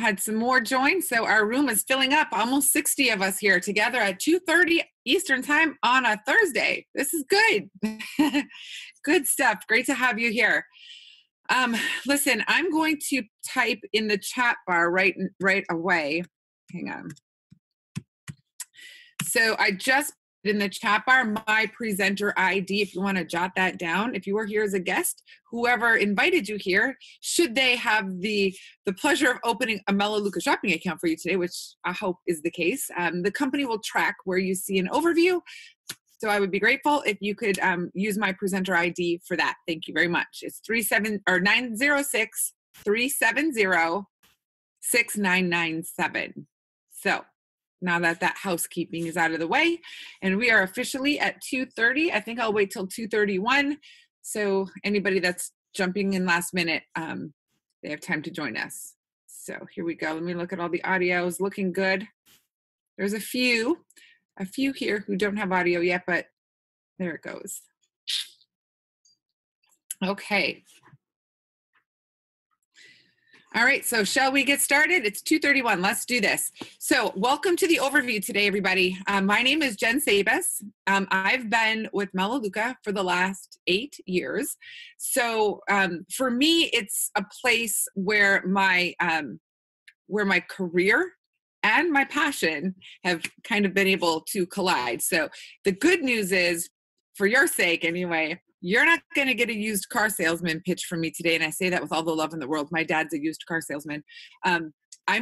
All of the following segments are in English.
had some more join, so our room is filling up. Almost 60 of us here together at 2:30 Eastern time on a Thursday. This is good. Good stuff. Great to have you here. Listen, I'm going to type in the chat bar right away. Hang on. So I just put in the chat bar my presenter ID, if you want to jot that down. If you were here as a guest, whoever invited you here, should they have the pleasure of opening a Melaleuca shopping account for you today, which I hope is the case, the company will track where you see an overview. So I would be grateful if you could use my presenter ID for that. Thank you very much. It's 906-370-6997. So now that housekeeping is out of the way, and we are officially at 2:30. I think I'll wait till 2:31. So anybody that's jumping in last minute, they have time to join us. So here we go. Let me look at all the audios. Looking good. There's a few here who don't have audio yet, but there it goes. Okay. All right, so shall we get started? It's 2:31, let's do this. So welcome to the overview today, everybody. My name is Jen Sebbas. I've been with Melaleuca for the last 8 years. So for me, it's a place where my career and my passion have kind of been able to collide. So the good news is, for your sake anyway, you're not going to get a used car salesman pitch from me today. And I say that with all the love in the world. My dad's a used car salesman. I'm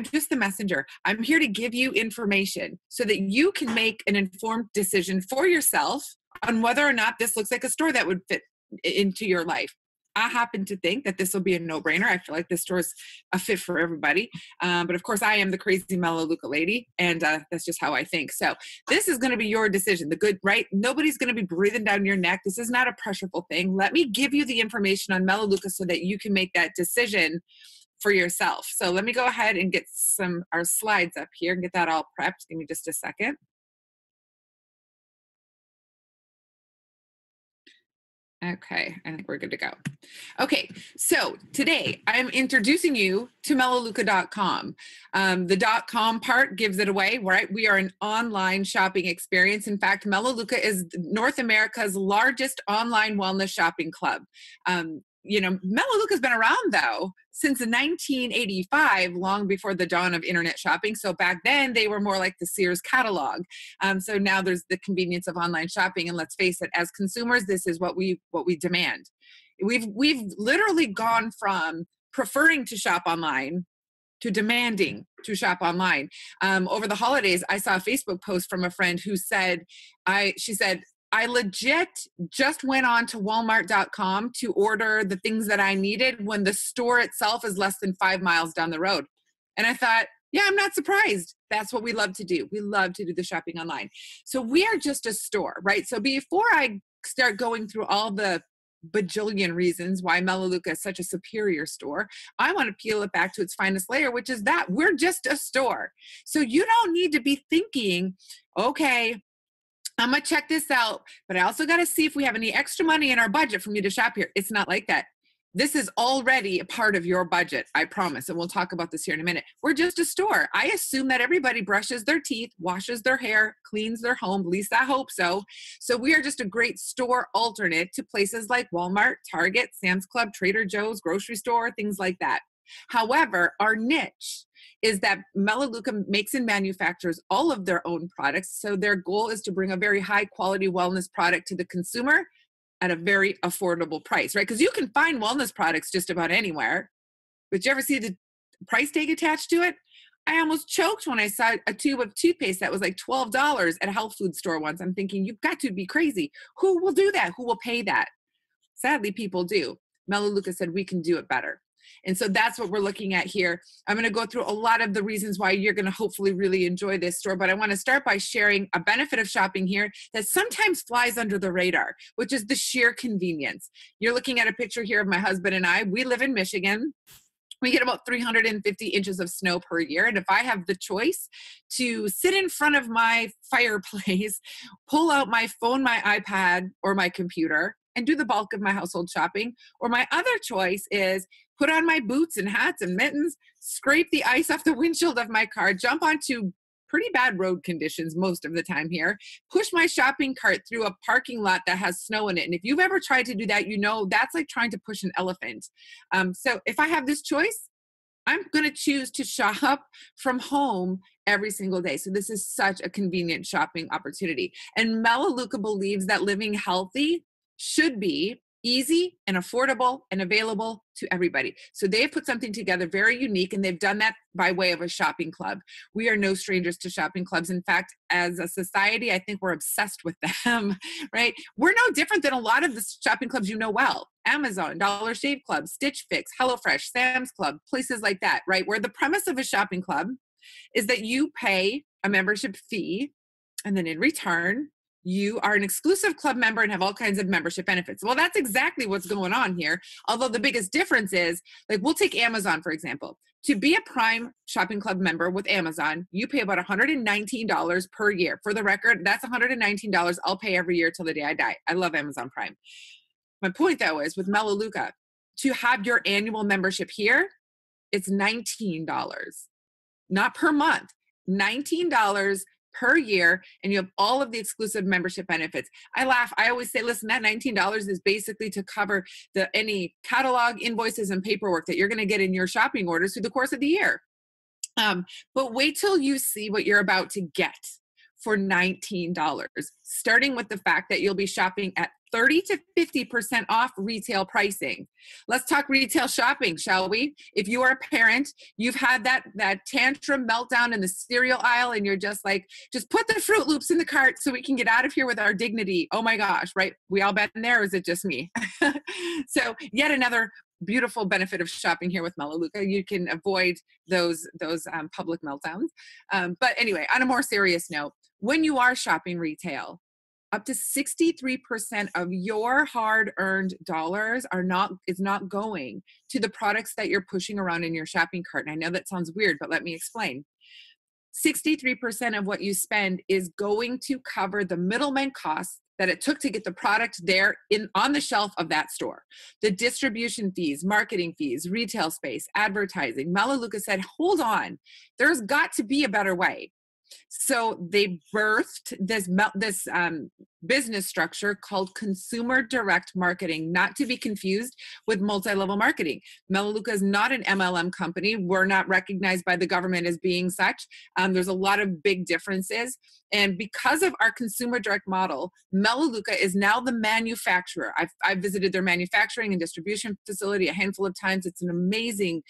just the messenger. I'm here to give you information so that you can make an informed decision for yourself on whether or not this looks like a store that would fit into your life. I happen to think that this will be a no-brainer. I feel like this store is a fit for everybody. But of course, I am the crazy Melaleuca lady, and that's just how I think. So this is going to be your decision. The good, right? Nobody's going to be breathing down your neck. This is not a pressureful thing. Let me give you the information on Melaleuca so that you can make that decision for yourself. So let me go ahead and get our slides up here and get that all prepped. Give me just a second. Okay, I think we're good to go. Okay, so today I'm introducing you to Melaleuca.com. The .com part gives it away, right? We are an online shopping experience. In fact, Melaleuca is North America's largest online wellness shopping club. Melaleuca's been around though since 1985, long before the dawn of internet shopping. So back then they were more like the Sears catalog. So now there's the convenience of online shopping. And let's face it, as consumers, this is what we demand. We've literally gone from preferring to shop online to demanding to shop online. Over the holidays, I saw a Facebook post from a friend who said, she said, I legit just went on to Walmart.com to order the things that I needed when the store itself is less than 5 miles down the road. And I thought, yeah, I'm not surprised. That's what we love to do. We love to do the shopping online. So we are just a store, right? So before I start going through all the bajillion reasons why Melaleuca is such a superior store, I want to peel it back to its finest layer, which is that we're just a store. So you don't need to be thinking, okay, I'm going to check this out, but I also got to see if we have any extra money in our budget for me to shop here. It's not like that. This is already a part of your budget, I promise. And we'll talk about this here in a minute. We're just a store. I assume that everybody brushes their teeth, washes their hair, cleans their home. At least I hope so. So we are just a great store alternate to places like Walmart, Target, Sam's Club, Trader Joe's, grocery store, things like that. However, our niche is that Melaleuca makes and manufactures all of their own products. So their goal is to bring a very high quality wellness product to the consumer at a very affordable price, right? Because you can find wellness products just about anywhere, but you ever see the price tag attached to it? I almost choked when I saw a tube of toothpaste that was like $12 at a health food store once. I'm thinking, you've got to be crazy. Who will do that? Who will pay that? Sadly, people do. Melaleuca said we can do it better. And so that's what we're looking at here. I'm going to go through a lot of the reasons why you're going to hopefully really enjoy this store, but I want to start by sharing a benefit of shopping here that sometimes flies under the radar, which is the sheer convenience. You're looking at a picture here of my husband and I. We live in Michigan. We get about 350 inches of snow per year. And if I have the choice to sit in front of my fireplace, pull out my phone, my iPad, or my computer, and do the bulk of my household shopping. Or my other choice is put on my boots and hats and mittens, scrape the ice off the windshield of my car, jump onto pretty bad road conditions most of the time here, push my shopping cart through a parking lot that has snow in it. And if you've ever tried to do that, you know that's like trying to push an elephant. So if I have this choice, I'm going to choose to shop from home every single day. So this is such a convenient shopping opportunity. And Melaleuca believes that living healthy should be easy and affordable and available to everybody. So they've put something together very unique, and they've done that by way of a shopping club. We are no strangers to shopping clubs. In fact, as a society, I think we're obsessed with them, right? We're no different than a lot of the shopping clubs you know well. Amazon, Dollar Shave Club, Stitch Fix, HelloFresh, Sam's Club, places like that, right? Where the premise of a shopping club is that you pay a membership fee, and then in return, you are an exclusive club member and have all kinds of membership benefits. Well, that's exactly what's going on here. Although the biggest difference is, like, we'll take Amazon, for example. To be a Prime Shopping Club member with Amazon, you pay about $119 per year. For the record, that's $119 I'll pay every year till the day I die. I love Amazon Prime. My point, though, is with Melaleuca, to have your annual membership here, it's $19, not per month, $19 per year, and you have all of the exclusive membership benefits. I laugh. I always say, listen, that $19 is basically to cover any catalog, invoices, and paperwork that you're going to get in your shopping orders through the course of the year. But wait till you see what you're about to get for $19, starting with the fact that you'll be shopping at 30 to 50% off retail pricing. Let's talk retail shopping, shall we? If you are a parent, you've had that tantrum meltdown in the cereal aisle, and you're just like, just put the Fruit Loops in the cart so we can get out of here with our dignity. Oh my gosh, right? We all been there, or is it just me? So yet another beautiful benefit of shopping here with Melaleuca. You can avoid those public meltdowns. But anyway, on a more serious note, when you are shopping retail, up to 63% of your hard-earned dollars is not going to the products that you're pushing around in your shopping cart. And I know that sounds weird, but let me explain. 63% of what you spend is going to cover the middleman costs that it took to get the product there on the shelf of that store. The distribution fees, marketing fees, retail space, advertising. Melaleuca said, hold on, there's got to be a better way. So they birthed this business structure called consumer direct marketing, not to be confused with multi-level marketing. Melaleuca is not an MLM company. We're not recognized by the government as being such. There's a lot of big differences. And because of our consumer direct model, Melaleuca is now the manufacturer. I've visited their manufacturing and distribution facility a handful of times. It's an amazing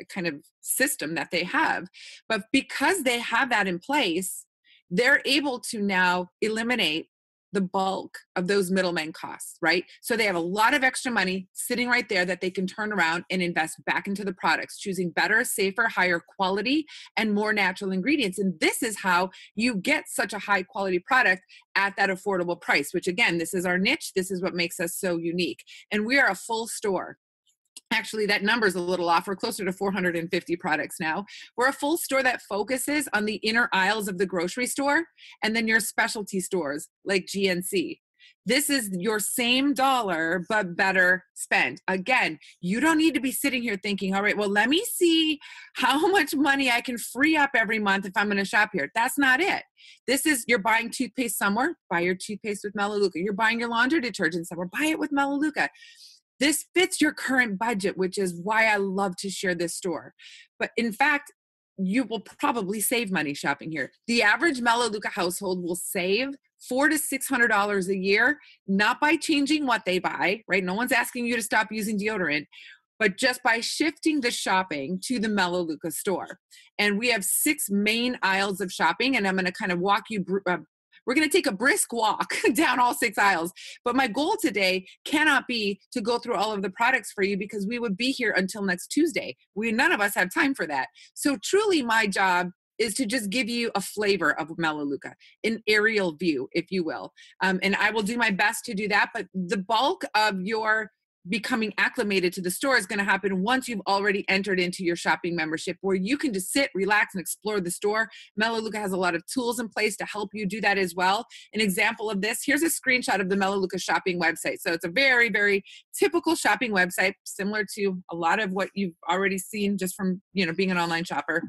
kind of system that they have. But because they have that in place, they're able to now eliminate the bulk of those middleman costs, right? So they have a lot of extra money sitting right there that they can turn around and invest back into the products, choosing better, safer, higher quality, and more natural ingredients. And this is how you get such a high quality product at that affordable price, which again, this is our niche. This is what makes us so unique. And we are a full store. Actually, that number is a little off. We're closer to 450 products now. We're a full store that focuses on the inner aisles of the grocery store and then your specialty stores like GNC. This is your same dollar, but better spent. Again, you don't need to be sitting here thinking, all right, well, let me see how much money I can free up every month if I'm going to shop here. That's not it. This is, you're buying toothpaste somewhere, buy your toothpaste with Melaleuca. You're buying your laundry detergent somewhere, buy it with Melaleuca. This fits your current budget, which is why I love to share this store. But in fact, you will probably save money shopping here. The average Melaleuca household will save $400 to $600 a year, not by changing what they buy, right? No one's asking you to stop using deodorant, but just by shifting the shopping to the Melaleuca store. And we have 6 main aisles of shopping, and I'm going to kind of walk you we're going to take a brisk walk down all 6 aisles. But my goal today cannot be to go through all of the products for you, because we would be here until next Tuesday. None of us have time for that. So truly my job is to just give you a flavor of Melaleuca, an aerial view, if you will. And I will do my best to do that. But the bulk of your becoming acclimated to the store is going to happen once you've already entered into your shopping membership, where you can just sit, relax, and explore the store. Melaleuca has a lot of tools in place to help you do that as well. An example of this, here's a screenshot of the Melaleuca shopping website. So it's a very, very typical shopping website, similar to a lot of what you've already seen just from, being an online shopper.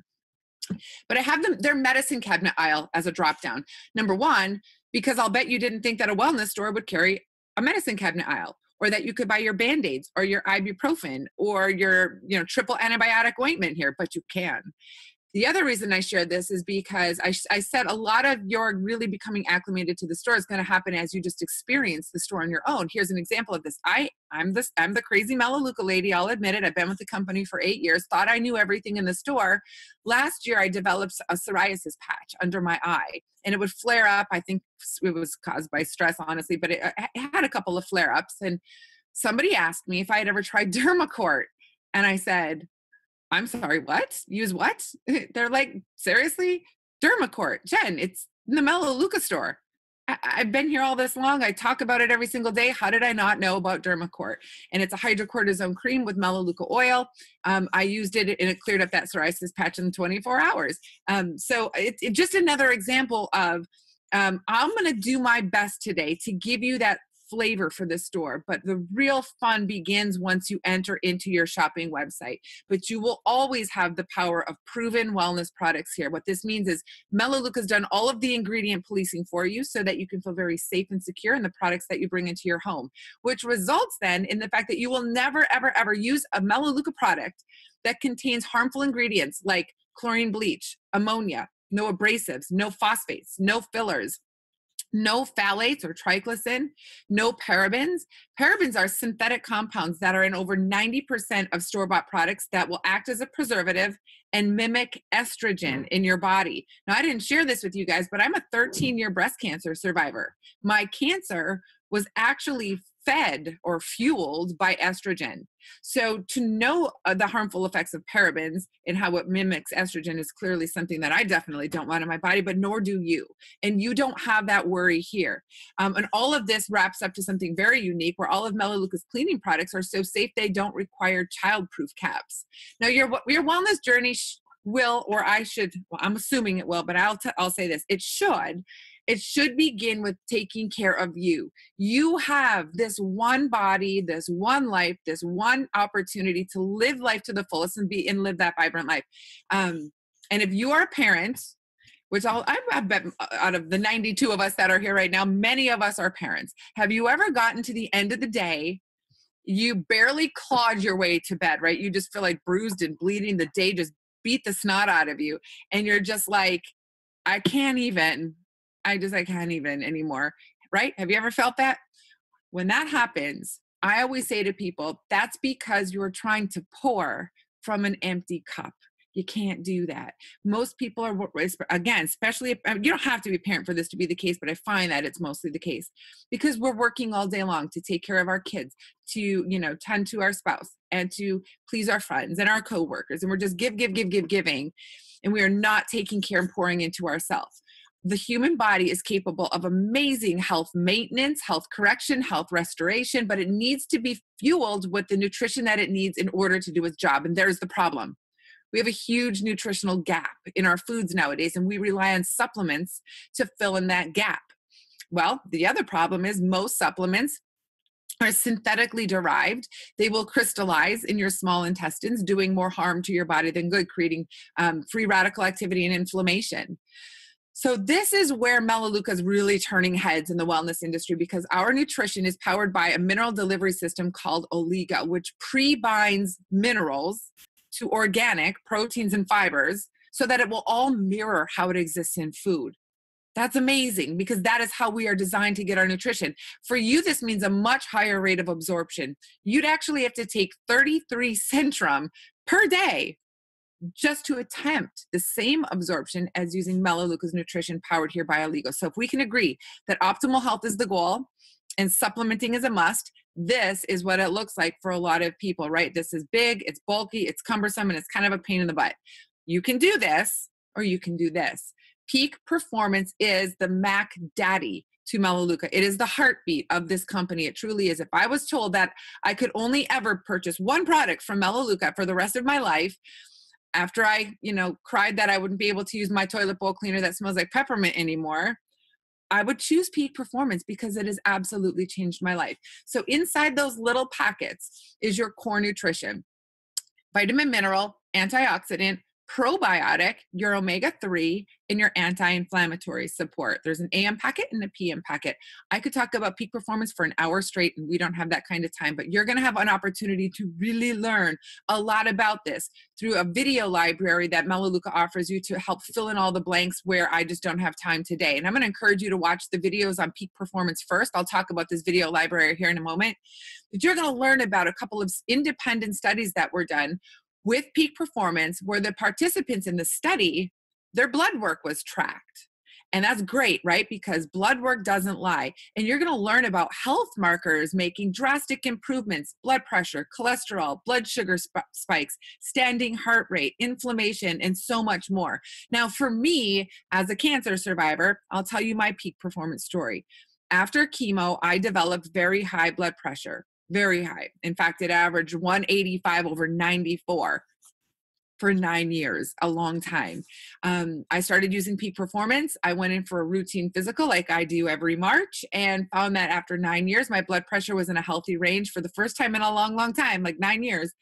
But I have their medicine cabinet aisle as a drop down. Number one, because I'll bet you didn't think that a wellness store would carry a medicine cabinet aisle, or that you could buy your Band-Aids or your ibuprofen or your, triple antibiotic ointment here, but you can. The other reason I shared this is because I said a lot of your really becoming acclimated to the store is going to happen as you just experience the store on your own. Here's an example of this. I'm the crazy Melaleuca lady. I'll admit it. I've been with the company for 8 years, thought I knew everything in the store. Last year, I developed a psoriasis patch under my eye, and it would flare up. I think it was caused by stress, honestly, but it had a couple of flare-ups. And somebody asked me if I had ever tried Dermacort, and I said, I'm sorry, what? Use what? They're like, seriously? Dermacort. Jen, it's in the Melaleuca store. I've been here all this long. I talk about it every single day. How did I not know about Dermacort? And it's a hydrocortisone cream with Melaleuca oil. I used it and it cleared up that psoriasis patch in 24 hours. So it's just another example of, I'm going to do my best today to give you that flavor for the store, but the real fun begins once you enter into your shopping website. But you will always have the power of proven wellness products here. What this means is Melaleuca's done all of the ingredient policing for you so that you can feel very safe and secure in the products that you bring into your home, which results then in the fact that you will never, ever, ever use a Melaleuca product that contains harmful ingredients like chlorine bleach, ammonia, no abrasives, no phosphates, no fillers, no phthalates or triclosan, no parabens. Parabens are synthetic compounds that are in over 90% of store-bought products that will act as a preservative and mimic estrogen in your body. Now, I didn't share this with you guys, but I'm a 13-year breast cancer survivor. My cancer was actually fed or fueled by estrogen. So to know the harmful effects of parabens and how it mimics estrogen is clearly something that I definitely don't want in my body, but nor do you. And you don't have that worry here. And all of this wraps up to something very unique where all of Melaleuca's cleaning products are so safe they don't require child-proof caps. Now your wellness journey will, or I should, well, I'm assuming it will, but I'll say this, it should begin with taking care of you. You have this one body, this one life, this one opportunity to live life to the fullest and live that vibrant life. And if you are a parent, which I bet out of the 92 of us that are here right now, many of us are parents. Have you ever gotten to the end of the day, you barely clawed your way to bed, right? You just feel like bruised and bleeding. The day just beat the snot out of you. And you're just like, I can't even anymore, right? Have you ever felt that? When that happens, I always say to people, that's because you're trying to pour from an empty cup. You can't do that. Most people are, again, especially, you don't have to be a parent for this to be the case, but I find that it's mostly the case because we're working all day long to take care of our kids, to, tend to our spouse and to please our friends and our coworkers. And we're just giving. And we are not taking care and pouring into ourselves. The human body is capable of amazing health maintenance, health correction, health restoration, but it needs to be fueled with the nutrition that it needs in order to do its job. And there's the problem. We have a huge nutritional gap in our foods nowadays, and we rely on supplements to fill in that gap. Well, the other problem is most supplements are synthetically derived. They will crystallize in your small intestines, doing more harm to your body than good, creating free radical activity and inflammation. So this is where Melaleuca is really turning heads in the wellness industry because our nutrition is powered by a mineral delivery system called Oligo, which pre-binds minerals to organic proteins and fibers so that it will all mirror how it exists in food. That's amazing because that is how we are designed to get our nutrition. For you, this means a much higher rate of absorption. You'd actually have to take 33 Centrum per day just to attempt the same absorption as using Melaleuca's nutrition powered here by Oligo. So if we can agree that optimal health is the goal and supplementing is a must, this is what it looks like for a lot of people, right? This is big, it's bulky, it's cumbersome, and it's kind of a pain in the butt. You can do this or you can do this. Peak performance is the Mac Daddy. to Melaleuca. It is the heartbeat of this company. It truly is. If I was told that I could only ever purchase one product from Melaleuca for the rest of my life, after I, cried that I wouldn't be able to use my toilet bowl cleaner that smells like peppermint anymore, I would choose Peak Performance because it has absolutely changed my life. So inside those little packets is your core nutrition: vitamin, mineral, antioxidant, probiotic, your omega-3, and your anti-inflammatory support. There's an AM packet and a PM packet. I could talk about Peak Performance for an hour straight, and we don't have that kind of time, but you're going to have an opportunity to really learn a lot about this through a video library that Melaleuca offers you to help fill in all the blanks where I just don't have time today. And I'm going to encourage you to watch the videos on Peak Performance first. I'll talk about this video library here in a moment. But you're going to learn about a couple of independent studies that were done with Peak Performance, where the participants in the study, their blood work was tracked. And that's great, right? Because blood work doesn't lie. And you're going to learn about health markers making drastic improvements: blood pressure, cholesterol, blood sugar spikes, standing heart rate, inflammation, and so much more. Now, for me, as a cancer survivor, I'll tell you my Peak Performance story. After chemo, I developed very high blood pressure. Very high. In fact, it averaged 185/94 for 9 years, a long time. I started using Peak Performance. I went in for a routine physical like I do every March, and found that after 9 years, my blood pressure was in a healthy range for the first time in a long, long time, like 9 years.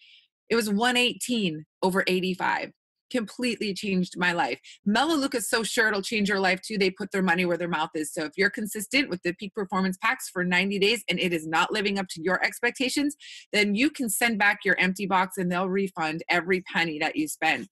It was 118/85. Completely changed my life. Melaleuca is so sure it'll change your life too. They put their money where their mouth is. So if you're consistent with the Peak Performance packs for 90 days and it is not living up to your expectations, then you can send back your empty box and they'll refund every penny that you spend.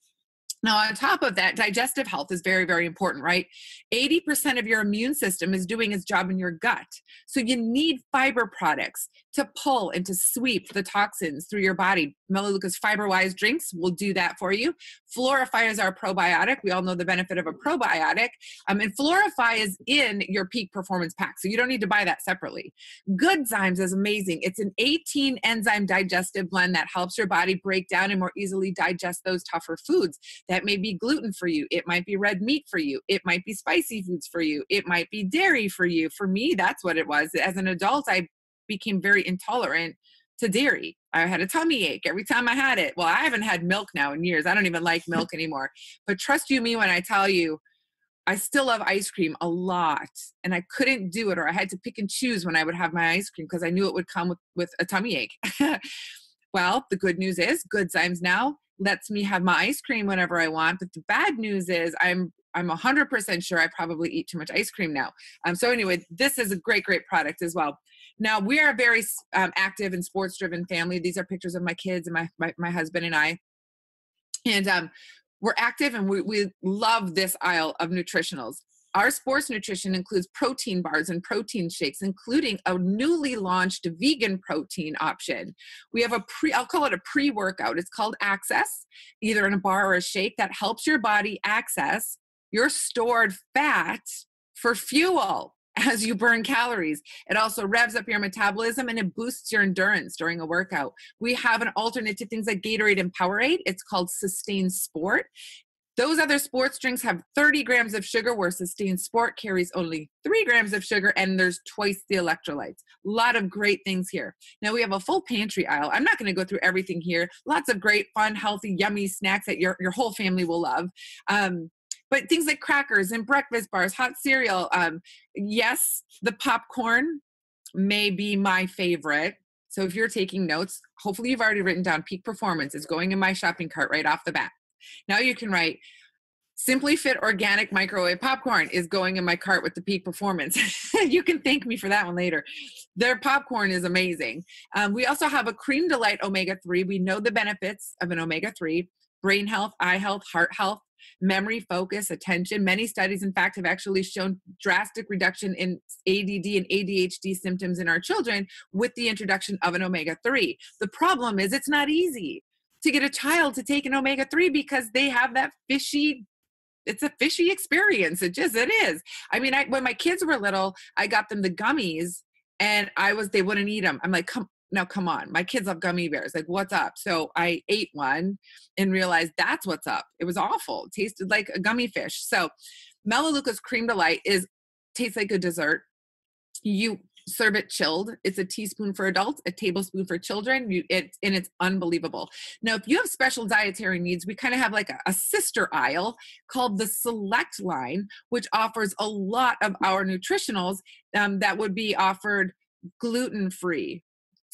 Now, on top of that, digestive health is very, very important, right? 80% of your immune system is doing its job in your gut. So you need fiber products to pull and to sweep the toxins through your body. Melaleuca's FiberWise drinks will do that for you. Florify is our probiotic. We all know the benefit of a probiotic. And Florify is in your Peak Performance pack, so you don't need to buy that separately. Goodzymes is amazing. It's an 18 enzyme digestive blend that helps your body break down and more easily digest those tougher foods. That may be gluten for you. It might be red meat for you. It might be spicy foods for you. It might be dairy for you. For me, that's what it was. As an adult, I became very intolerant to dairy. I had a tummy ache every time I had it. Well, I haven't had milk now in years. I don't even like milk anymore. But trust you me when I tell you, I still love ice cream a lot. And I couldn't do it, or I had to pick and choose when I would have my ice cream because I knew it would come with a tummy ache. Well, the good news is Goodzymes now lets me have my ice cream whenever I want. But the bad news is I'm 100% sure I probably eat too much ice cream now. So anyway, this is a great, great product as well. Now, we are a very active and sports-driven family. These are pictures of my kids and my husband and I. And we're active, and we love this aisle of nutritionals. Our sports nutrition includes protein bars and protein shakes, including a newly launched vegan protein option. We have I'll call it a pre-workout. It's called Access, either in a bar or a shake, that helps your body access your stored fat for fuel as you burn calories. It also revs up your metabolism and it boosts your endurance during a workout. We have an alternate to things like Gatorade and Powerade. It's called Sustain Sport. Those other sports drinks have 30 grams of sugar, where Sustain Sport carries only 3 grams of sugar, and there's twice the electrolytes. A lot of great things here. Now, we have a full pantry aisle. I'm not going to go through everything here. Lots of great, fun, healthy, yummy snacks that your whole family will love. But things like crackers and breakfast bars, hot cereal. Yes, the popcorn may be my favorite. So if you're taking notes, hopefully you've already written down Peak Performance is going in my shopping cart right off the bat. Now you can write Simply Fit Organic Microwave Popcorn is going in my cart with the Peak Performance. You can thank me for that one later. Their popcorn is amazing. We also have a Cream Delight Omega-3. We know the benefits of an omega-3: brain health, eye health, heart health, memory, focus, attention. Many studies, in fact, have actually shown drastic reduction in ADD and ADHD symptoms in our children with the introduction of an omega-3. The problem is it's not easy to get a child to take an omega-3 because they have that it's a fishy experience. It is. I mean, when my kids were little, I got them the gummies and they wouldn't eat them. I'm like, come on. My kids love gummy bears. Like, what's up? So I ate one and realized that's what's up. It was awful. It tasted like a gummy fish. So Melaleuca's Cream Delight tastes like a dessert. You serve it chilled. It's a teaspoon for adults, a tablespoon for children. It's unbelievable. Now, if you have special dietary needs, we kind of have like a sister aisle called the Select line, which offers a lot of our nutritionals that would be offered gluten-free,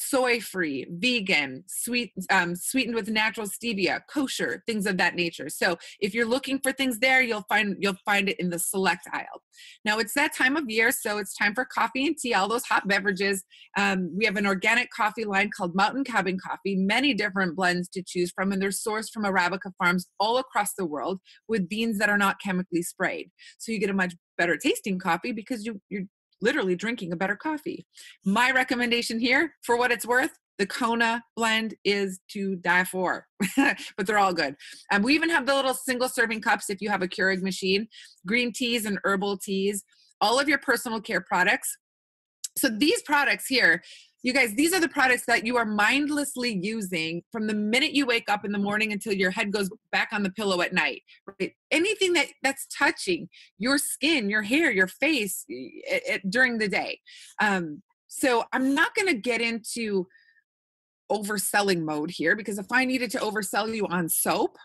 soy-free, vegan, sweetened with natural stevia, kosher, things of that nature. So if you're looking for things there, you'll find it in the Select aisle. Now it's that time of year, so it's time for coffee and tea, all those hot beverages. We have an organic coffee line called Mountain Cabin Coffee, many different blends to choose from, and they're sourced from Arabica farms all across the world with beans that are not chemically sprayed. So you get a much better tasting coffee because you're literally drinking a better coffee. My recommendation here, for what it's worth, the Kona blend is to die for, but they're all good. We even have the little single serving cups if you have a Keurig machine, green teas and herbal teas, all of your personal care products. So these products here, you guys, these are the products that you are mindlessly using from the minute you wake up in the morning until your head goes back on the pillow at night, right? Anything that's touching your skin, your hair, your face during the day. So I'm not going to get into overselling mode here, because if I needed to oversell you on soap,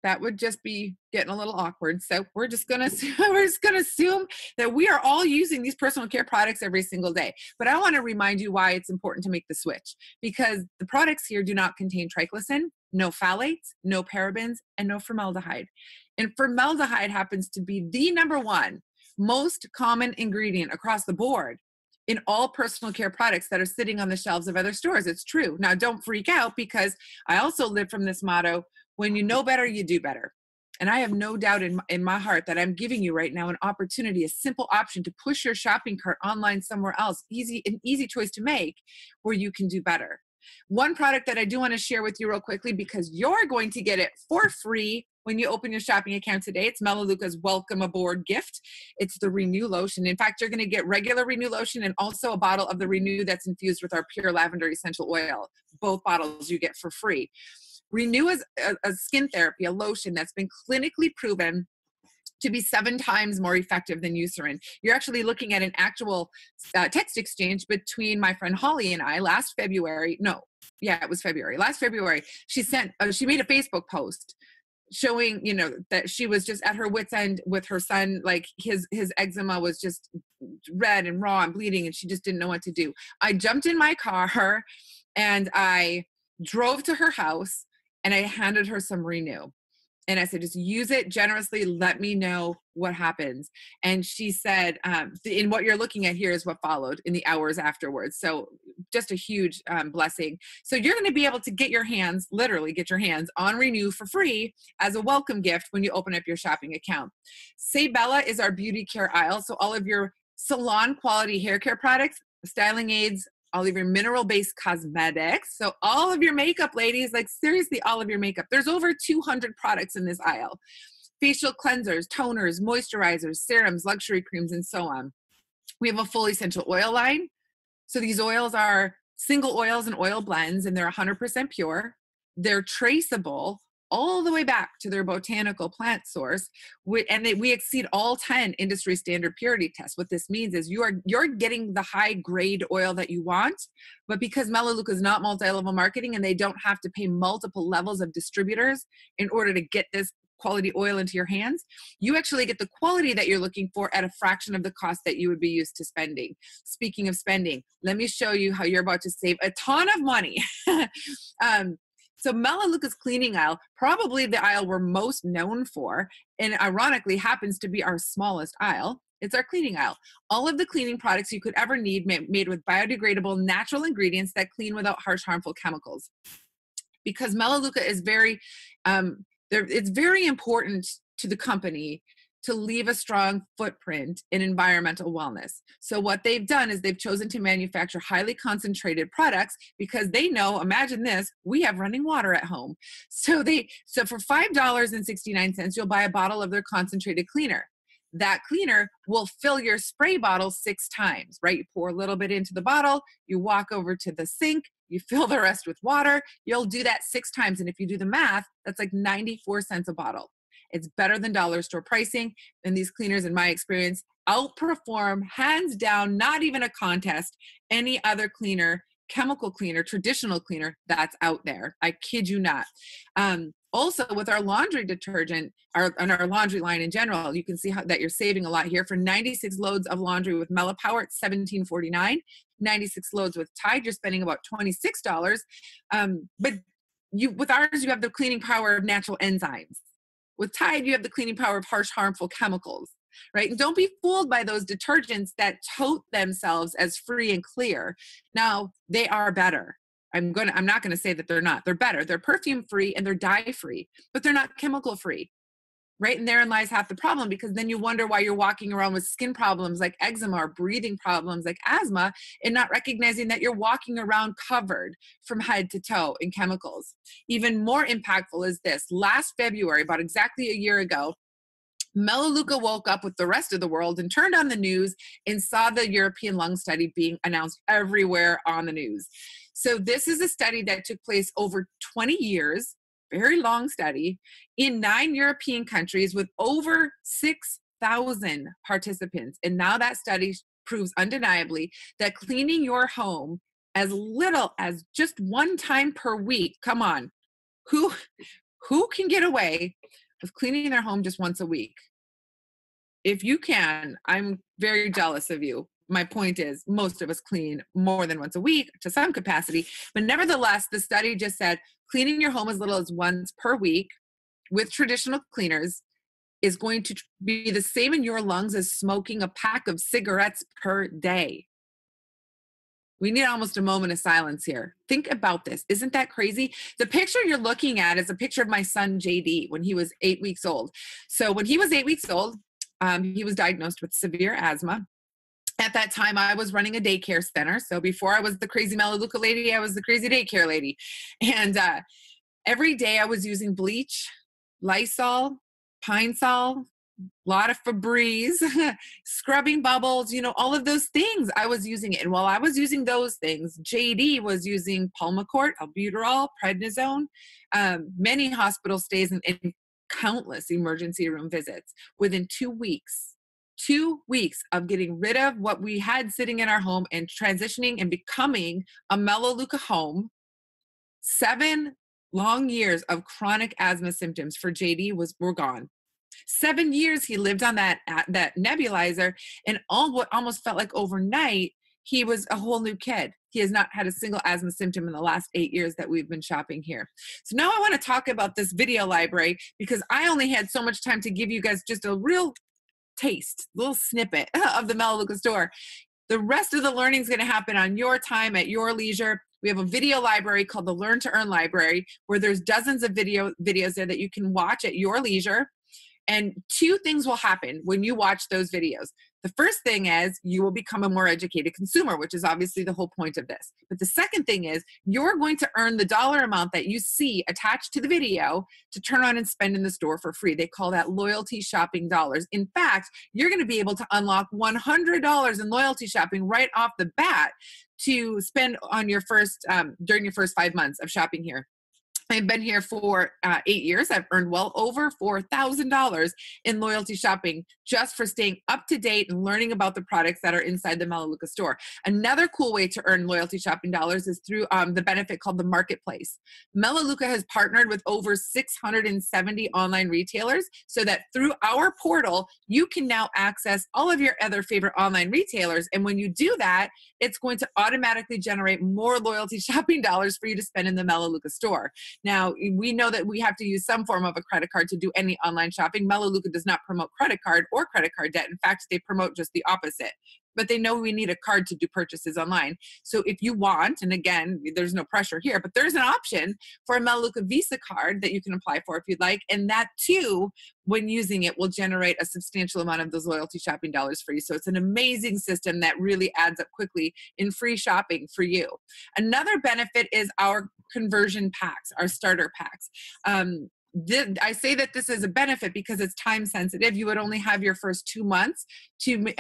that would just be getting a little awkward. So we're just gonna assume that we are all using these personal care products every single day. But I want to remind you why it's important to make the switch, because the products here do not contain triclosan, no phthalates, no parabens, and no formaldehyde. And formaldehyde happens to be the number one most common ingredient across the board in all personal care products that are sitting on the shelves of other stores. It's true. Now, don't freak out, because I also live from this motto: when you know better, you do better. And I have no doubt in my heart that I'm giving you right now an opportunity, a simple option to push your shopping cart online somewhere else, an easy choice to make, where you can do better. One product that I do want to share with you real quickly, because you're going to get it for free when you open your shopping account today. It's Melaleuca's welcome aboard gift. It's the Renew lotion. In fact, you're going to get regular Renew lotion and also a bottle of the Renew that's infused with our pure lavender essential oil. Both bottles you get for free. Renew is a skin therapy, a lotion that's been clinically proven to be 7 times more effective than Eucerin. You're actually looking at an actual text exchange between my friend Holly and I last February. It was February. Last February, she made a Facebook post showing, that she was just at her wit's end with her son. Like his eczema was just red and raw and bleeding, and she just didn't know what to do. I jumped in my car and I drove to her house, and I handed her some Renew. And I said, just use it generously. Let me know what happens. And she said, in what you're looking at here is what followed in the hours afterwards. So just a huge blessing. So you're going to be able to literally get your hands on Renew for free as a welcome gift when you open up your shopping account. Sebbas is our beauty care aisle. So all of your salon quality hair care products, styling aids, all of your mineral-based cosmetics. So all of your makeup, ladies, like seriously, all of your makeup. There's over 200 products in this aisle. Facial cleansers, toners, moisturizers, serums, luxury creams, and so on. We have a full essential oil line. So these oils are single oils and oil blends, and they're 100% pure. They're traceable all the way back to their botanical plant source, and we exceed all 10 industry standard purity tests. What this means is you're getting the high grade oil that you want, but because Melaleuca is not multi-level marketing and they don't have to pay multiple levels of distributors in order to get this quality oil into your hands, you actually get the quality that you're looking for at a fraction of the cost that you would be used to spending. Speaking of spending, let me show you how you're about to save a ton of money. So Melaleuca's cleaning aisle, probably the aisle we're most known for, and ironically happens to be our smallest aisle. It's our cleaning aisle. All of the cleaning products you could ever need made with biodegradable natural ingredients that clean without harsh, harmful chemicals. Because Melaleuca is it's very important to the company to leave a strong footprint in environmental wellness. So what they've done is they've chosen to manufacture highly concentrated products because they know, imagine this, we have running water at home. So for $5.69, you'll buy a bottle of their concentrated cleaner. That cleaner will fill your spray bottle 6 times, right? You pour a little bit into the bottle, you walk over to the sink, you fill the rest with water. You'll do that 6 times. And if you do the math, that's like 94 cents a bottle. It's better than dollar store pricing. And these cleaners, in my experience, outperform, hands down, not even a contest, any other cleaner, chemical cleaner, traditional cleaner that's out there. I kid you not. Also, with our laundry detergent, and our laundry line in general, you can see that you're saving a lot here. For 96 loads of laundry with Mellow Power, it's $17.49. 96 loads with Tide, you're spending about $26. But with ours, you have the cleaning power of natural enzymes. With Tide, you have the cleaning power of harsh, harmful chemicals, right? And don't be fooled by those detergents that tote themselves as free and clear. Now, they are better. I'm not gonna say that they're not. They're better. They're perfume free and they're dye free, but they're not chemical free, right? And therein lies half the problem, because then you wonder why you're walking around with skin problems like eczema or breathing problems like asthma, and not recognizing that you're walking around covered from head to toe in chemicals. Even more impactful is this. Last February, about exactly a year ago, Melaleuca woke up with the rest of the world and turned on the news and saw the European lung study being announced everywhere on the news. So this is a study that took place over 20 years, very long study, in 9 European countries with over 6,000 participants. And now that study proves undeniably that cleaning your home as little as just one time per week, come on, who can get away with cleaning their home just once a week? If you can, I'm very jealous of you. My point is, most of us clean more than once a week to some capacity. But nevertheless, the study just said cleaning your home as little as once per week with traditional cleaners is going to be the same in your lungs as smoking a pack of cigarettes per day. We need almost a moment of silence here. Think about this. Isn't that crazy? The picture you're looking at is a picture of my son, JD, when he was 8 weeks old. So when he was 8 weeks old, he was diagnosed with severe asthma. At that time, I was running a daycare center. So before I was the crazy Melaleuca lady, I was the crazy daycare lady. And every day I was using bleach, Lysol, Pine Sol, a lot of Febreze, scrubbing bubbles, all of those things. I was using it. And while I was using those things, JD was using Pulmicort, albuterol, prednisone, many hospital stays and countless emergency room visits. Within 2 weeks of getting rid of what we had sitting in our home and transitioning and becoming a Melaleuca home, 7 long years of chronic asthma symptoms for JD were gone. 7 years he lived on that nebulizer, and what almost felt like overnight, he was a whole new kid. He has not had a single asthma symptom in the last 8 years that we've been shopping here. So now I want to talk about this video library, because I only had so much time to give you guys just a real taste, little snippet of the Melaleuca store. The rest of the learning is going to happen on your time, at your leisure. We have a video library called the Learn to Earn Library, where there's dozens of videos there that you can watch at your leisure. And 2 things will happen when you watch those videos. The first thing is you will become a more educated consumer, which is obviously the whole point of this. But the second thing is you're going to earn the dollar amount that you see attached to the video to turn on and spend in the store for free. They call that loyalty shopping dollars. In fact, you're going to be able to unlock $100 in loyalty shopping right off the bat to spend on your first during your first 5 months of shopping here. I've been here for 8 years. I've earned well over $4,000 in loyalty shopping just for staying up to date and learning about the products that are inside the Melaleuca store. Another cool way to earn loyalty shopping dollars is through the benefit called the Marketplace. Melaleuca has partnered with over 670 online retailers so that through our portal, you can now access all of your other favorite online retailers. And when you do that, it's going to automatically generate more loyalty shopping dollars for you to spend in the Melaleuca store. Now, we know that we have to use some form of a credit card to do any online shopping. Melaleuca does not promote credit card or credit card debt. In fact, they promote just the opposite. But they know we need a card to do purchases online. So if you want, and again, there's no pressure here, but there's an option for a Melaleuca Visa card that you can apply for if you'd like. And that too, when using it, will generate a substantial amount of those loyalty shopping dollars for you. So it's an amazing system that really adds up quickly in free shopping for you. Another benefit is our conversion packs, our starter packs. I say that this is a benefit because it's time sensitive. You would only have your first 2 months to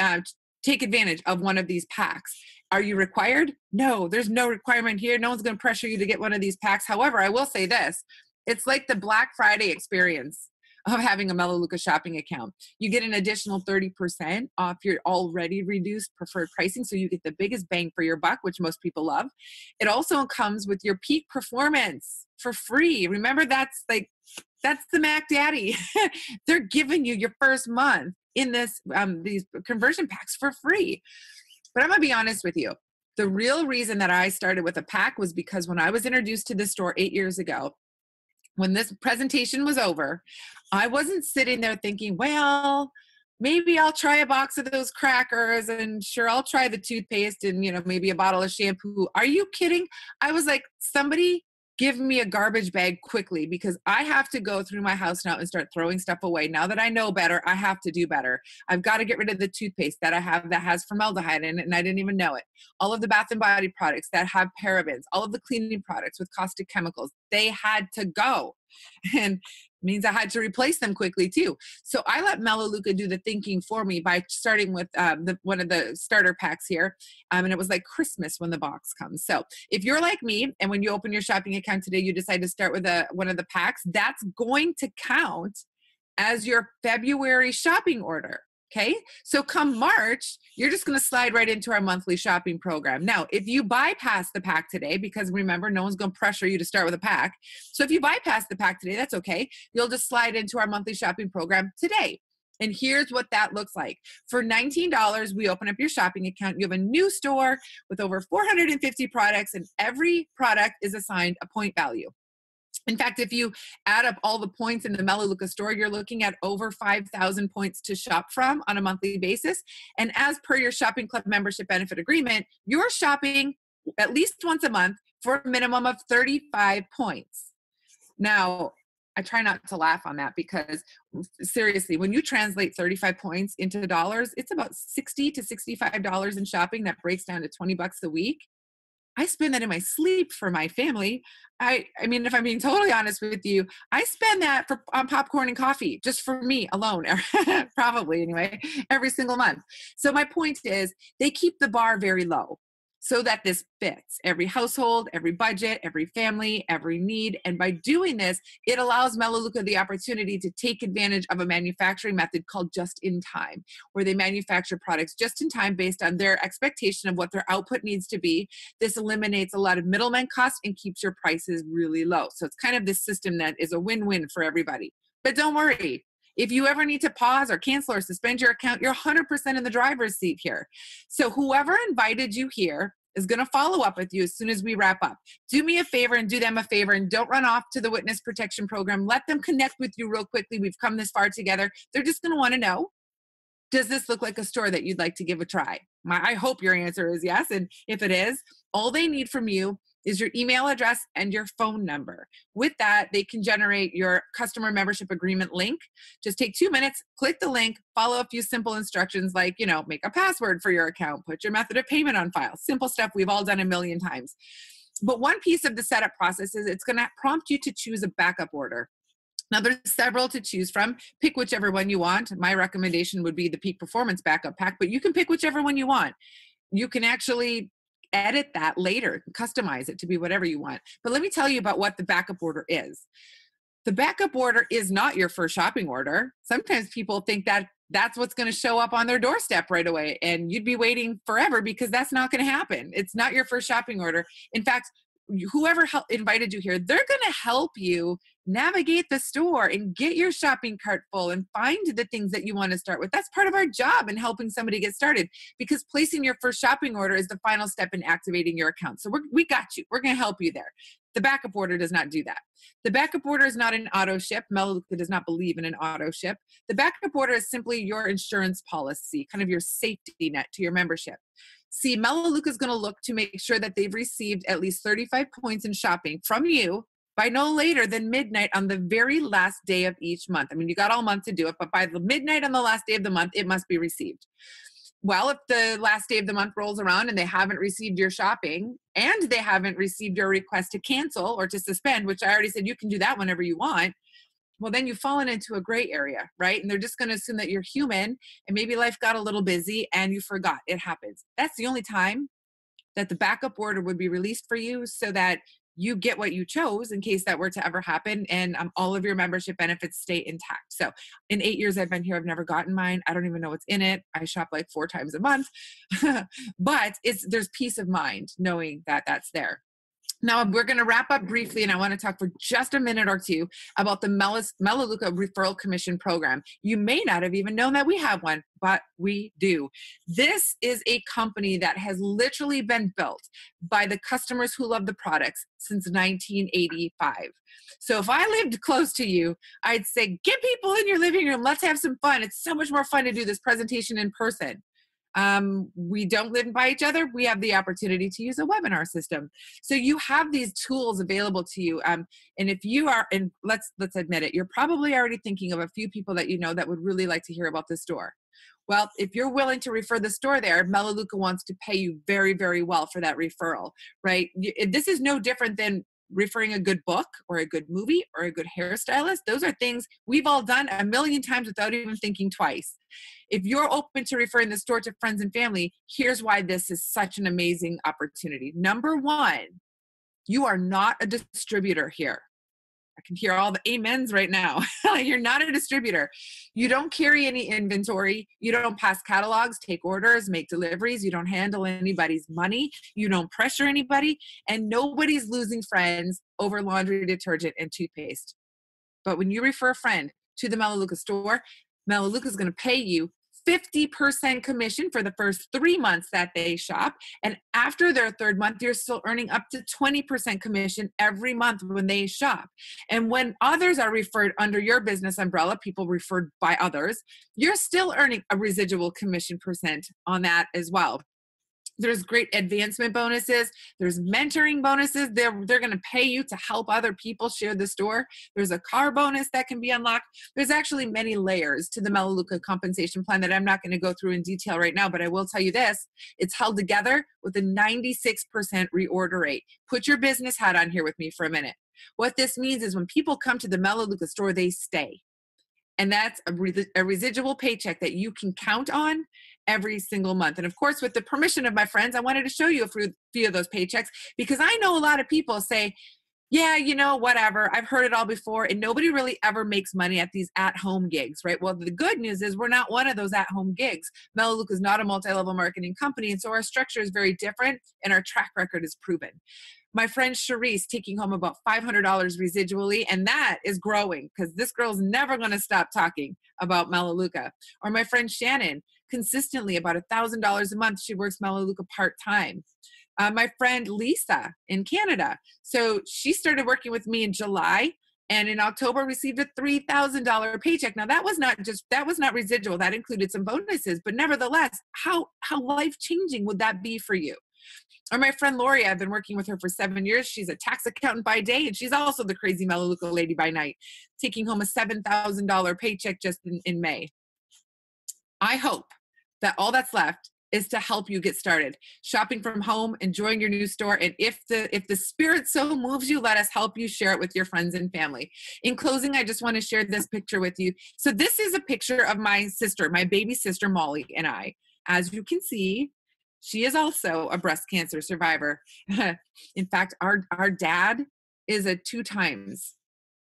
take advantage of one of these packs. Are you required? No, there's no requirement here. No one's going to pressure you to get one of these packs. However, I will say this. It's like the Black Friday experience of having a Melaleuca shopping account. You get an additional 30% off your already reduced preferred pricing, so you get the biggest bang for your buck, which most people love. It also comes with your peak performance for free. Remember, that's the Mac Daddy. They're giving you your first month in these conversion packs for free. But I'm gonna be honest with you. The real reason that I started with a pack was because when I was introduced to this store 8 years ago, when this presentation was over, I wasn't sitting there thinking, well, maybe I'll try a box of those crackers, and sure, I'll try the toothpaste and, maybe a bottle of shampoo. Are you kidding? I was like, somebody give me a garbage bag quickly, because I have to go through my house now and start throwing stuff away. Now that I know better, I have to do better. I've got to get rid of the toothpaste that I have that has formaldehyde in it, and I didn't even know it. All of the bath and body products that have parabens, all of the cleaning products with caustic chemicals, they had to go. And means I had to replace them quickly too. So I let Melaleuca do the thinking for me by starting with one of the starter packs here. And it was like Christmas when the box comes. So if you're like me, and when you open your shopping account today, you decide to start with one of the packs, that's going to count as your February shopping order. Okay, so come March, you're just going to slide right into our monthly shopping program. Now, if you bypass the pack today, because remember, no one's going to pressure you to start with a pack. So if you bypass the pack today, that's okay. You'll just slide into our monthly shopping program today. And here's what that looks like. For $19, we open up your shopping account. You have a new store with over 450 products, and every product is assigned a point value. In fact, if you add up all the points in the Melaleuca store, you're looking at over 5,000 points to shop from on a monthly basis. And as per your shopping club membership benefit agreement, you're shopping at least once a month for a minimum of 35 points. Now, I try not to laugh on that, because seriously, when you translate 35 points into dollars, it's about $60 to $65 in shopping. That breaks down to $20 a week. I spend that in my sleep for my family. I mean, if I'm being totally honest with you, I spend that on popcorn and coffee, just for me alone, probably anyway, every single month. So my point is, they keep the bar very low so that this fits every household, every budget, every family, every need. And by doing this, it allows Melaleuca the opportunity to take advantage of a manufacturing method called just-in-time, where they manufacture products just in time based on their expectation of what their output needs to be. This eliminates a lot of middleman costs and keeps your prices really low. So it's kind of this system that is a win-win for everybody. But don't worry. If you ever need to pause or cancel or suspend your account, you're 100% in the driver's seat here. So whoever invited you here is going to follow up with you as soon as we wrap up. Do me a favor and do them a favor, and don't run off to the witness protection program. Let them connect with you real quickly. We've come this far together. They're just going to want to know, does this look like a store that you'd like to give a try? I hope your answer is yes. And if it is, all they need from you is your email address and your phone number. With that, they can generate your customer membership agreement link. Just take 2 minutes, click the link, follow a few simple instructions like, make a password for your account, put your method of payment on file. Simple stuff we've all done a million times. But one piece of the setup process is it's going to prompt you to choose a backup order. Now, there's several to choose from. Pick whichever one you want. My recommendation would be the Peak Performance Backup Pack, but you can pick whichever one you want. You can actually edit that later, customize it to be whatever you want. But let me tell you about what the backup order is. The backup order is not your first shopping order. Sometimes people think that that's what's going to show up on their doorstep right away, and you'd be waiting forever, because that's not going to happen. It's not your first shopping order. In fact, whoever invited you here, they're going to help you navigate the store and get your shopping cart full and find the things that you want to start with. That's part of our job in helping somebody get started, because placing your first shopping order is the final step in activating your account. So we got you. We're going to help you there. The backup order does not do that. The backup order is not an auto ship. Melaleuca does not believe in an auto ship. The backup order is simply your insurance policy, kind of your safety net to your membership. See, Melaleuca is going to look to make sure that they've received at least 35 points in shopping from you by no later than midnight on the very last day of each month. I mean, you got all month to do it, but by the midnight on the last day of the month, it must be received. Well, if the last day of the month rolls around and they haven't received your shopping, and they haven't received your request to cancel or to suspend, which I already said you can do that whenever you want, well, then you've fallen into a gray area, right? And they're just going to assume that you're human, and maybe life got a little busy and you forgot. It happens. That's the only time that the backup order would be released for you, so that you get what you chose in case that were to ever happen, and all of your membership benefits stay intact. So in 8 years I've been here, I've never gotten mine. I don't even know what's in it. I shop like 4 times a month, but there's peace of mind knowing that that's there. Now we're going to wrap up briefly, and I want to talk for just a minute or two about the Melaleuca Referral Commission Program. You may not have even known that we have one, but we do. This is a company that has literally been built by the customers who love the products since 1985. So if I lived close to you, I'd say, get people in your living room. Let's have some fun. It's so much more fun to do this presentation in person. We don't live by each other. We have the opportunity to use a webinar system. So you have these tools available to you. And if you are, and let's admit it, you're probably already thinking of a few people that you know that would really like to hear about the store. Well, if you're willing to refer the store there, Melaleuca wants to pay you very, very well for that referral, right? This is no different than referring a good book or a good movie or a good hairstylist. Those are things we've all done a million times without even thinking twice. If you're open to referring the store to friends and family, here's why this is such an amazing opportunity. Number one, you are not a distributor here. I can hear all the amens right now. You're not a distributor. You don't carry any inventory. You don't pass catalogs, take orders, make deliveries. You don't handle anybody's money. You don't pressure anybody. And nobody's losing friends over laundry detergent and toothpaste. But when you refer a friend to the Melaleuca store, Melaleuca is going to pay you 50% commission for the first 3 months that they shop. And after their third month, you're still earning up to 20% commission every month when they shop. And when others are referred under your business umbrella, people referred by others, you're still earning a residual commission percent on that as well. There's great advancement bonuses. There's mentoring bonuses. They're going to pay you to help other people share the store. There's a car bonus that can be unlocked. There's actually many layers to the Melaleuca compensation plan that I'm not going to go through in detail right now, but I will tell you this. It's held together with a 96% reorder rate. Put your business hat on here with me for a minute. What this means is when people come to the Melaleuca store, they stay. And that's a residual paycheck that you can count on every single month. And of course, with the permission of my friends, I wanted to show you a few of those paychecks, because I know a lot of people say, yeah, you know, whatever, I've heard it all before, and nobody really ever makes money at these at-home gigs, right? Well, the good news is we're not one of those at-home gigs. Melaleuca is not a multi-level marketing company, and so our structure is very different, and our track record is proven. My friend Charisse taking home about $500 residually, and that is growing because this girl's never going to stop talking about Melaleuca. Or my friend Shannon, consistently about $1,000 a month. She works Melaleuca part-time. My friend Lisa in Canada. So she started working with me in July, and in October received a $3,000 paycheck. Now that was not residual. That included some bonuses, but nevertheless, how life-changing would that be for you? Or my friend Lori, I've been working with her for 7 years. She's a tax accountant by day, and she's also the crazy Melaleuca lady by night, taking home a $7,000 paycheck just in May. I hope that all that's left is to help you get started shopping from home, enjoying your new store. And if the spirit so moves you, let us help you share it with your friends and family. In closing, I just want to share this picture with you. So this is a picture of my sister, my baby sister, Molly, and I. As you can see, she is also a breast cancer survivor. In fact, our dad is a 2 times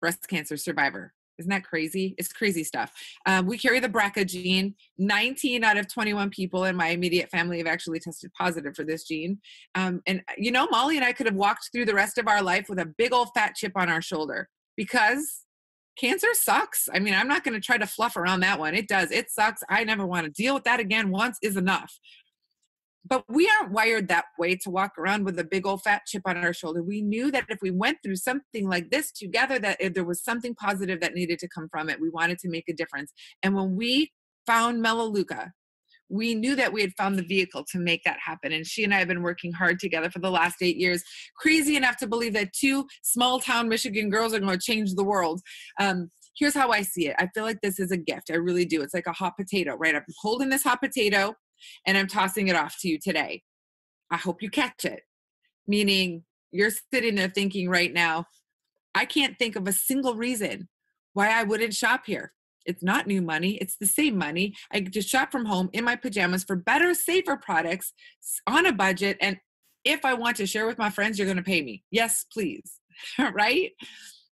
breast cancer survivor. Isn't that crazy? It's crazy stuff. We carry the BRCA gene. 19 out of 21 people in my immediate family have actually tested positive for this gene. And you know, Molly and I could have walked through the rest of our life with a big old fat chip on our shoulder because cancer sucks. I mean, I'm not going to try to fluff around that one. It does. It sucks. I never want to deal with that again. Once is enough. But we aren't wired that way to walk around with a big old fat chip on our shoulder. We knew that if we went through something like this together, that if there was something positive that needed to come from it, we wanted to make a difference. And when we found Melaleuca, we knew that we had found the vehicle to make that happen. And she and I have been working hard together for the last 8 years, crazy enough to believe that 2 small town Michigan girls are going to change the world. Here's how I see it. I feel like this is a gift. I really do. It's like a hot potato, right? I'm holding this hot potato and I'm tossing it off to you today. I hope you catch it. Meaning you're sitting there thinking right now, I can't think of a single reason why I wouldn't shop here. It's not new money. It's the same money. I just shop from home in my pajamas for better, safer products on a budget. And If I want to share with my friends, you're going to pay me. Yes, please. Right?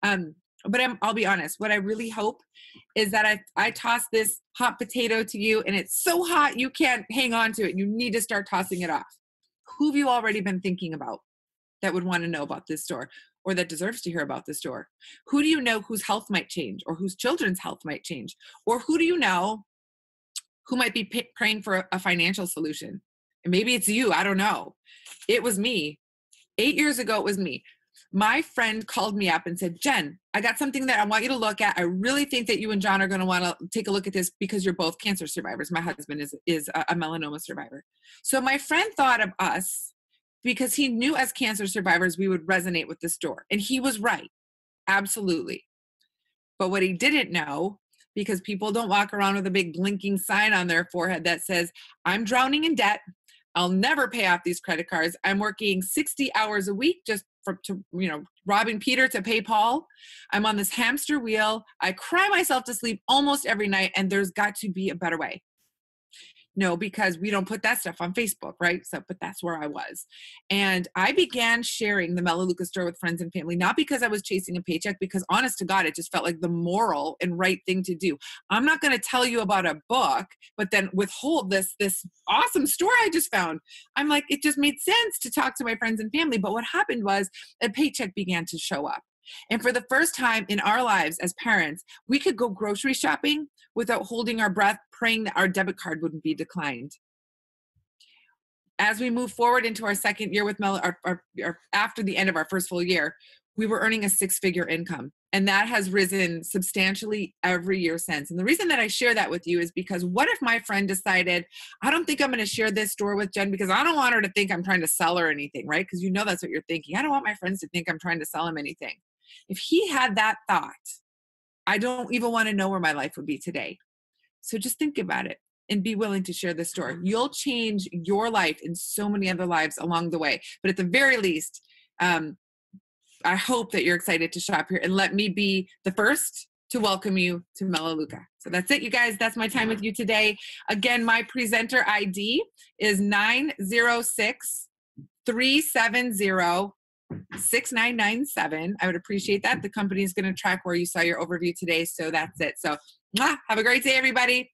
But I'll be honest. What I really hope is that I toss this hot potato to you and it's so hot you can't hang on to it. You need to start tossing it off. Who have you already been thinking about that would want to know about this store or that deserves to hear about this store? Who do you know whose health might change or whose children's health might change? Or who do you know who might be praying for a financial solution? And maybe it's you. I don't know. It was me. 8 years ago, it was me. My friend called me up and said, Jen, I got something that I want you to look at. I really think that you and John are going to want to take a look at this because you're both cancer survivors. My husband is a melanoma survivor. So my friend thought of us because he knew as cancer survivors, we would resonate with the store. And he was right. Absolutely. But what he didn't know, because people don't walk around with a big blinking sign on their forehead that says, I'm drowning in debt. I'll never pay off these credit cards. I'm working 60 hours a week just robbing Peter to pay Paul. I'm on this hamster wheel. I cry myself to sleep almost every night, and there's got to be a better way. No, because we don't put that stuff on Facebook, right? So, but that's where I was. And I began sharing the Melaleuca store with friends and family, not because I was chasing a paycheck, because honest to God, it just felt like the moral and right thing to do. I'm not going to tell you about a book, but then withhold this awesome store I just found. I'm like, it just made sense to talk to my friends and family. But what happened was a paycheck began to show up. And for the first time in our lives as parents, we could go grocery shopping without holding our breath, praying that our debit card wouldn't be declined. As we move forward into our second year with after the end of our first full year, we were earning a 6-figure income. And that has risen substantially every year since. And the reason that I share that with you is because what if my friend decided, I don't think I'm going to share this store with Jen because I don't want her to think I'm trying to sell her anything, right? Because that's what you're thinking. I don't want my friends to think I'm trying to sell them anything. If he had that thought, I don't even want to know where my life would be today. So just think about it and be willing to share this story. You'll change your life and so many other lives along the way. But at the very least, I hope that you're excited to shop here, and let me be the first to welcome you to Melaleuca. So that's it, you guys. That's my time with you today. Again, my presenter ID is 906-370-6997. I would appreciate that. The company is going to track where you saw your overview today. So that's it. So have a great day, everybody.